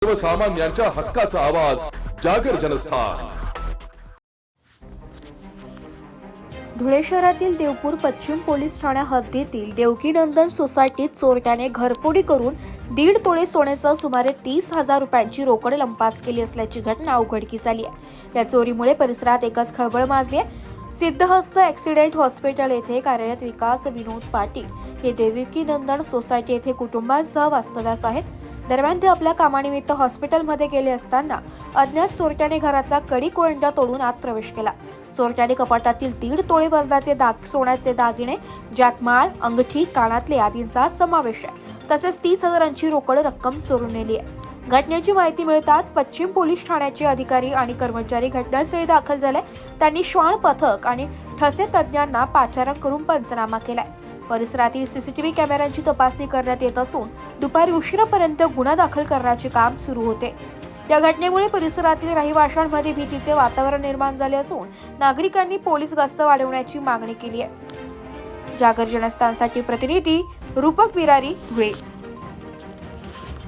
सर्वसामान्यांच्या हक्काचा आवाज जागर जनस्थान। धुळे शहरातील देवपूर पश्चिम पोलीस ठाण्या हद्दीतील देवकीनंदन सोसायटीत चोरट्याने घरफोडी करून 1.5 तोळे सोन्यासह सुमारे 30,000 रुपयांची रोकड लंपास केली असल्याची घटना उघडकीस आली आहे। या चोरीमुळे परिसरात एकच खळबळ माजली आहे। सिद्धहस्त ॲक्सिडेंट हॉस्पिटल येथे कार्यरत विकास विनोद पाटील हे देवकीनंदन सोसायटी येथे कुटुंबांसह वास्तव्यास आहेत। दरम्यान ते आपल्या कामानिमित्त हॉस्पिटलमध्ये गेले असताना अज्ञात चोरट्याने घराचा कडी कोळंडा तोडून आत प्रवेश केला। चोरट्याने कपाटातील 1.5 तोळे वजनाचे सोन्याचे दागिने, ज्यात माळ, अंगठी, कानातले आदींचा समावेश आहे, तसेच 30,000ची रोकड रक्कम चोरून नेली आहे। घटनेची माहिती मिळताच पश्चिम पोलीस ठाण्याचे अधिकारी आणि कर्मचारी घटनास्थळी दाखल झाले। त्यांनी श्वान पथक आणि ठसे तज्ञांना पाचारण करून पंचनामा केलाय। परिसरातील सीसीटीव्ही कॅमेऱ्यांची तपासणी करण्यात येत असून दुपारी उशिरापर्यंत गुन्हा दाखल करण्याचे काम सुरू होते। या घटनेमुळे परिसरातील रहिवाशांमध्ये भीतीचे वातावरण निर्माण झाले असून नागरिकांनी पोलीस गस्त वाढवण्याची मागणी केली आहे। जागर जनस्थानसाठी प्रतिनिधी रूपक बिरारी, धुळे।